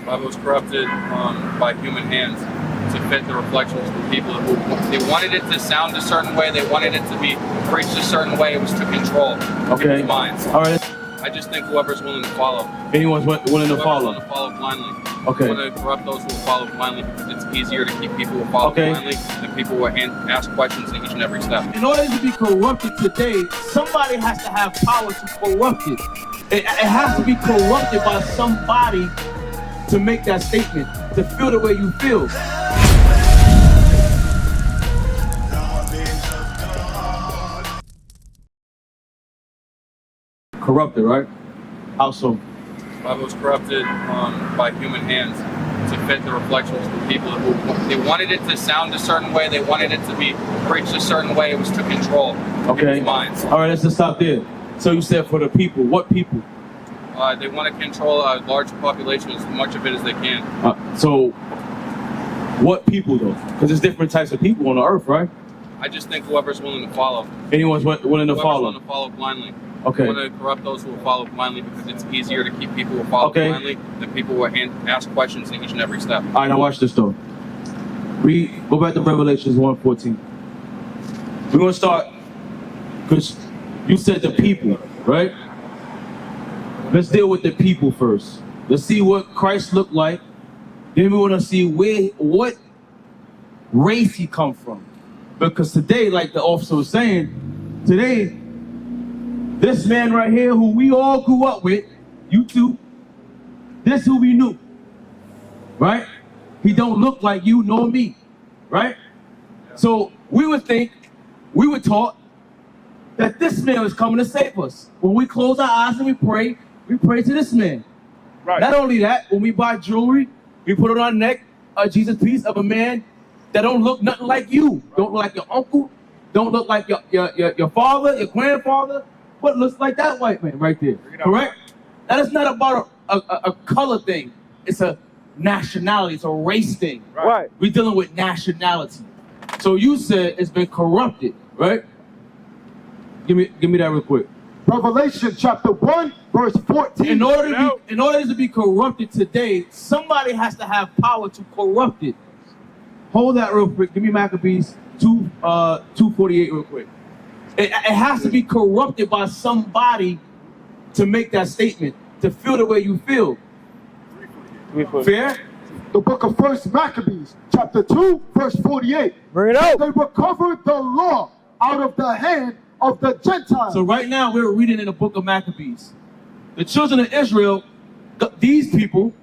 Bible was corrupted by human hands to fit the reflections of the people who they wanted it to sound a certain way. They wanted it to be preached a certain way. It was to control people's minds. All right. I just think whoever's willing to follow. Anyone's willing to follow. Willing to follow blindly. Okay. I want to corrupt those who will follow blindly because it's easier to keep people who follow blindly than people who ask questions in each and every step. In order to be corrupted today, somebody has to have power to corrupt it. It has to be corrupted by somebody to make that statement, to feel the way you feel. Corrupted, right? How so? The Bible was corrupted by human hands to fit the reflections of the people who they wanted it to sound a certain way. They wanted it to be preached a certain way. It was to control people's minds. All right, let's just stop there. So you said for the people. What people? They want to control a large population, as much of it as they can. So what people though? Because there's different types of people on the earth, right? I just think whoever's willing to follow. Anyone's willing to follow. Willing to follow blindly. Okay. I want to corrupt those who will follow blindly because it's easier to keep people who follow blindly than people who ask questions in each and every step. All right, now watch this though. Go back to Revelations 1:14. We're gonna start because you said the people, right? Let's deal with the people first. Let's see what Christ looked like. Then we want to see what race he come from. Because today, like the officer was saying, today, this man right here who we all grew up with, you too, this who we knew, right? He don't look like you nor me, right? So we would taught that this man was coming to save us. When we close our eyes and we pray to this man. Right. Not only that, when we buy jewelry, we put it on our neck, a Jesus piece of a man that don't look nothing like you. Right. Don't look like your uncle, don't look like your father, your grandfather, but looks like that white man right there, correct? That is not about a color thing. It's a nationality, it's a race thing. Right. We're dealing with nationality. So you said it's been corrupted, right? Give me that real quick. Revelation chapter 1, verse 14. In order to be corrupted today, somebody has to have power to corrupt it. Hold that real quick. Give me Maccabees 2:48 real quick. It has to be corrupted by somebody to make that statement, to feel the way you feel. Fair? The book of 1 Maccabees, chapter 2, verse 48. Bring it out. They recovered the law out of the hand of the Gentiles. So right now we're reading in the book of Maccabees. The children of Israel, these people,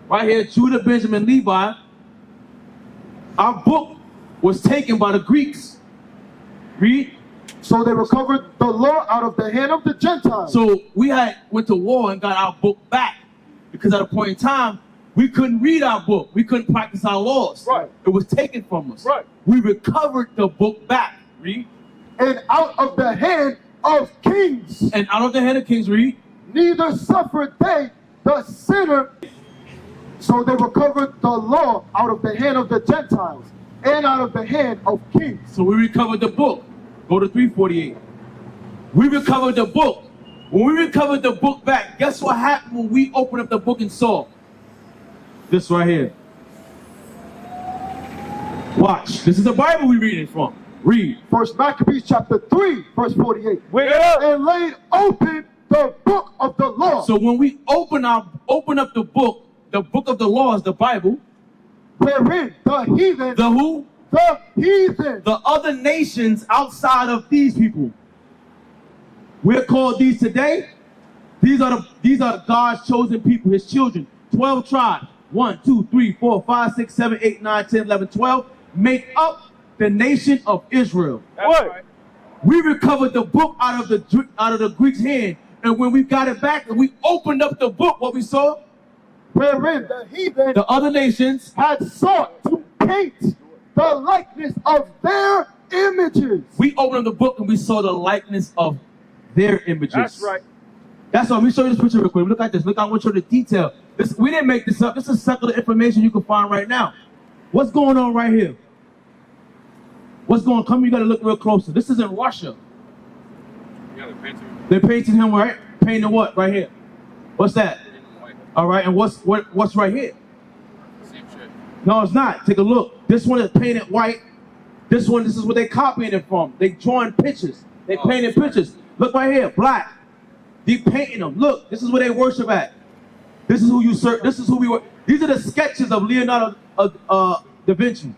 right here, Judah, Benjamin, Levi, our book was taken by the Greeks. Read. So they recovered the law out of the hand of the Gentiles. So we went to war and got our book back. Because at a point in time, we couldn't read our book. We couldn't practice our laws. Right. It was taken from us. Right. We recovered the book back. Read. And out of the hand of kings. And out of the hand of kings, read. Neither suffered they the sinner. So they recovered the law out of the hand of the Gentiles and out of the hand of kings. So we recovered the book. Go to 348. We recovered the book. When we recovered the book back, guess what happened when we opened up the book and saw? This right here. Watch. This is the Bible we're reading from. Read. 1 Maccabees chapter 3, verse 48. Wake up. And laid open the book of the law. So when we open up the book of the law is the Bible. Wherein the heathen. The who? The heathen. The other nations outside of these people. We're called these today. These are God's chosen people, his children. 12 tribes. 1, 2, 3, 4, 5, 6, 7, 8, 9, 10, 11, 12. Make up the nation of Israel. What? Right. We recovered the book out of the Greeks' hand, and when we got it back and we opened up the book, what we saw? Wherein the heathen, the other nations, had sought to paint the likeness of their images. We opened up the book and we saw the likeness of their images. That's right. That's why. Let me show you this picture real quick. Look at this. Look, I want you to detail. We didn't make this up. This is secular information you can find right now. What's going on right here? What's going on? Come, you got to look real closer. This is in Russia. Yeah, They painted him, right? Painted what? Right here. What's that? All right, and what's right here? Same shit. No, it's not. Take a look. This one is painted white. This is what they copying it from. They drawing pictures. They painting pictures. Look right here, black. They painting them. Look, this is where they worship at. This is who you serve. This is who we were. These are the sketches of Leonardo da Vinci.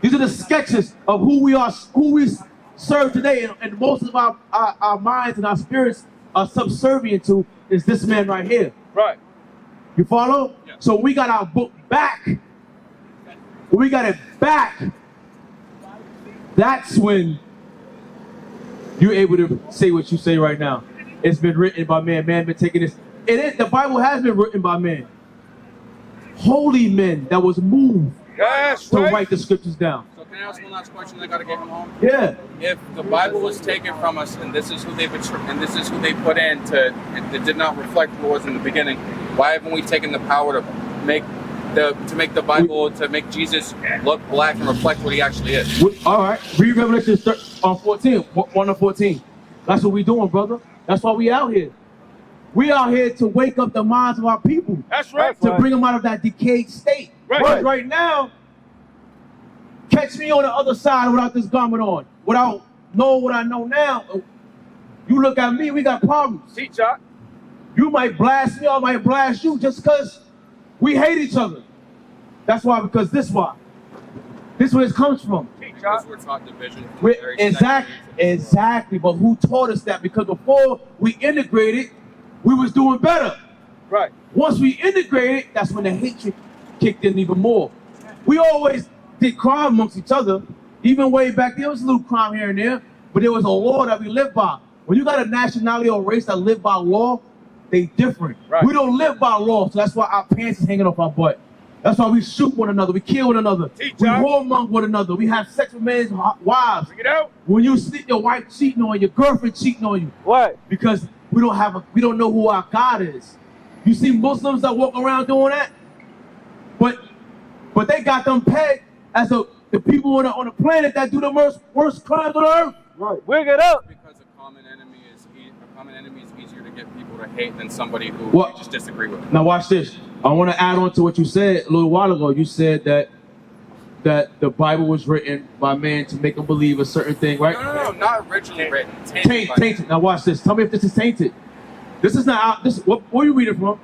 These are the sketches of who we are, who we serve today, and most of our minds and our spirits are subservient to is this man right here. Right. You follow? Yeah. So we got our book back. We got it back. That's when you're able to say what you say right now. It's been written by man. Man been taking this. The Bible has been written by men. Holy men that was moved That's to right. write the scriptures down. So can I ask one last question? I gotta get him home. Yeah. If the Bible was taken from us, and this is who they put in and it did not reflect what was in the beginning, why haven't we taken the power to make the Bible, to make Jesus look black and reflect what he actually is? All right. Read Revelation 14, 1 to 14. That's what we doing, brother. That's why we out here. We out here to wake up the minds of our people. That's right. To bring them out of that decayed state. Right. Right now, catch me on the other side without this garment on. Without knowing what I know now. You look at me, we got problems. Teach y'all. You might blast me, I might blast you just because we hate each other. That's why, because this why. This is where it comes from. Teach y'all. Because we're taught division. from the very Exactly. But who taught us that? Because before we integrated, we was doing better. Right. Once we integrated, that's when the hatred kicked in even more. We always did crime amongst each other. Even way back there was a little crime here and there, but there was a law that we lived by. When you got a nationality or race that live by law, they different. Right. We don't live by law, so that's why our pants is hanging off our butt. That's why we shoot one another, we kill one another, Teach we y'all. whoremong one another, we have sex with men's wives. Bring it out. When you see your wife cheating on you, your girlfriend cheating on you, What? because we don't know who our God is. You see Muslims that walk around doing that, but they got them pegged as the people on the planet that do the worst crimes on earth. Right. Bring it up. Because a common enemy is easier to get people to hate than somebody who What? you just disagree with. Now watch this. I want to add on to what you said a little while ago. You said that the Bible was written by man to make them believe a certain thing, right? No, not originally written. Tainted. Now watch this. Tell me if this is tainted. This is not out. What are you reading from?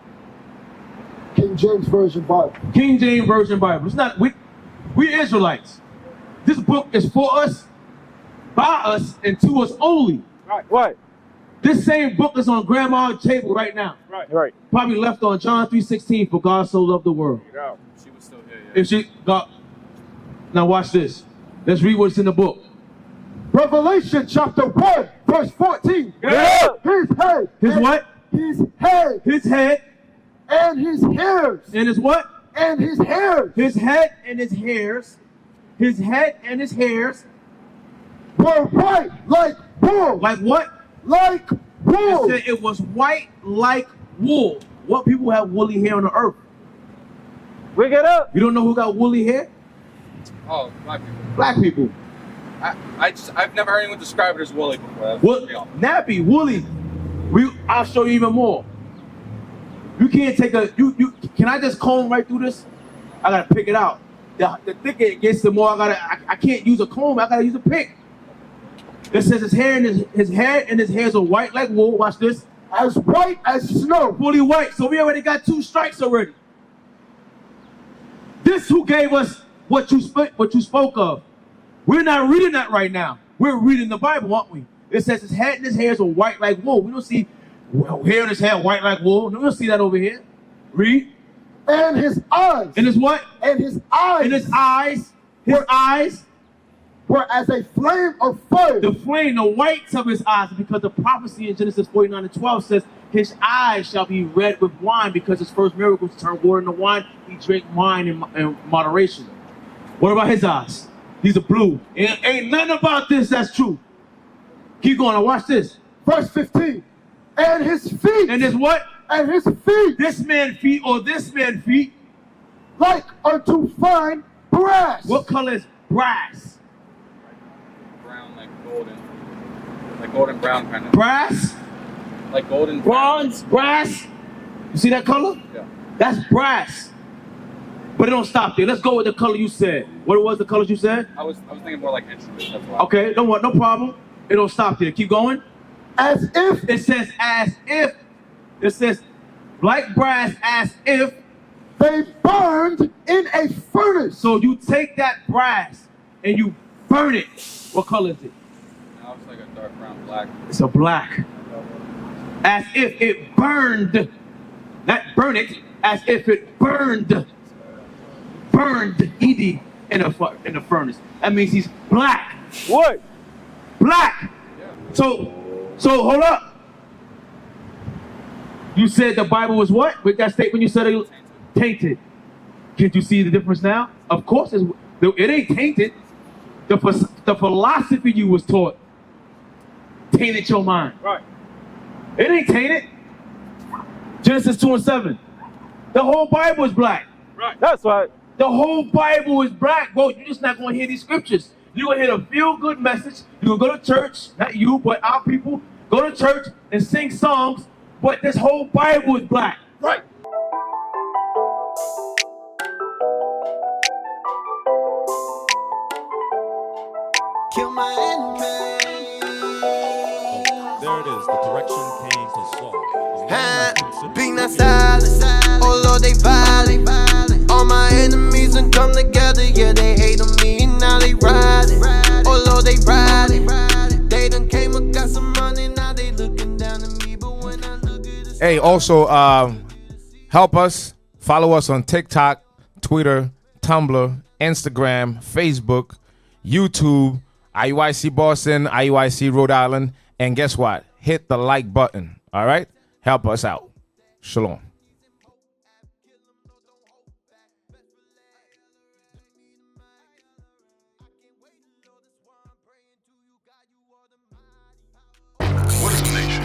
King James Version Bible. King James Version Bible. It's not. We Israelites. This book is for us, by us, and to us only. Right. What? This same book is on grandma's table right now. Right. Right. Probably left on John 3:16. For God so loved the world. Bring it out. She was still here. Yeah. If she got. Now watch this. Let's read what's in the book. Revelation chapter 1, verse 14. Yeah. His head. His and what? His head. His head And his hairs. and his what? And his hairs. His head and his hairs. His head and his hairs. Were white like wool. Like what? Like wool. It said it was white like wool. What people have woolly hair on the earth? Bring it up. You don't know who got woolly hair? Oh, black people. Black people. I've never heard anyone describe it as woolly before. Nappy, woolly. I'll show you even more. You can't take can I just comb right through this? I gotta pick it out. The thicker it gets, the more I can't use a comb, I gotta use a pick. It says his hair and his hairs are white like wool. Watch this. As white as snow. Fully white. So we already got 2 strikes already. This who gave us what you spoke of. We're not reading that right now. We're reading the Bible, aren't we? It says his head and his hairs are white like wool. We don't see hair in his hair white like wool. No, we don't see that over here. Read. And his eyes. And his what? And his eyes. And his eyes. His eyes. Were as a flame of fire. The flame, the whites of his eyes, because the prophecy in Genesis 49:12 says his eyes shall be red with wine, because his first miracle was to turn water into wine. He drank wine in moderation. What about his eyes? These are blue. Ain't nothing about this that's true. Keep going. Now watch this. Verse 15. And his feet. And his what? And his feet. This man's feet or this man's feet. Like unto fine brass. What color is brass? Brown, like golden brown kind of. Brass? Like golden Bronze? Brass? You see that color? Yeah. That's brass. But it don't stop there. Let's go with the color you said. What was the colors you said? I was thinking more like instruments. That's why. Okay, no problem. It don't stop there. Keep going. As if It says as if. It says like brass as if. they burned in a furnace. So you take that brass and you burn it. What color is it? Now it's like a dark brown black. It's a black. As if it burned. Not burn it. As if it burned. Burned Edie in the furnace. That means he's black. What? Black. So hold up. You said the Bible was what? With that statement you said it tainted. Can't you see the difference now? Of course it ain't tainted. The philosophy you was taught tainted your mind. Right. It ain't tainted. Genesis 2:7. The whole Bible is black. Right. That's right. The whole Bible is black, bro. You're just not going to hear these scriptures. You're going to hear a feel-good message. You're going to go to church, not you, but our people, go to church and sing songs, but this whole Bible is black. Right. Kill my enemy. There it is. The correction came to Saul. Be not silent. Oh Lord, they violent. All my enemies and come together. Yeah, they hate on me and now they riding. Oh Lord, they riding. They done came and got some money. Now they looking down at me. But when I look at it, Hey, also help us. Follow us on TikTok, Twitter, Tumblr, Instagram, Facebook, YouTube, IUIC Boston, IUIC Rhode Island, and guess what? Hit the like button. All right? Help us out. Shalom. What is a nation?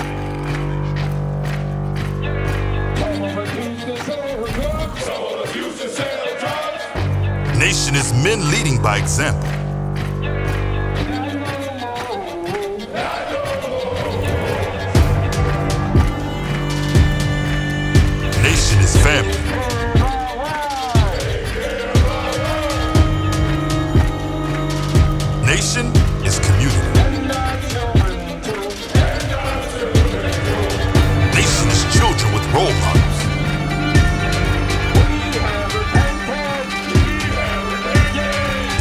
Nation is men leading by example. Nation is family. Nation is community. Nation is children with role models.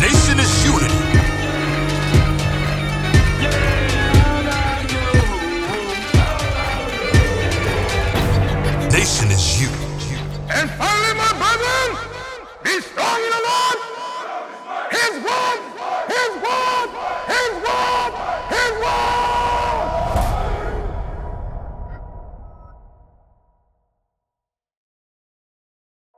Nation is unity. Nation is you. And finally, my brethren,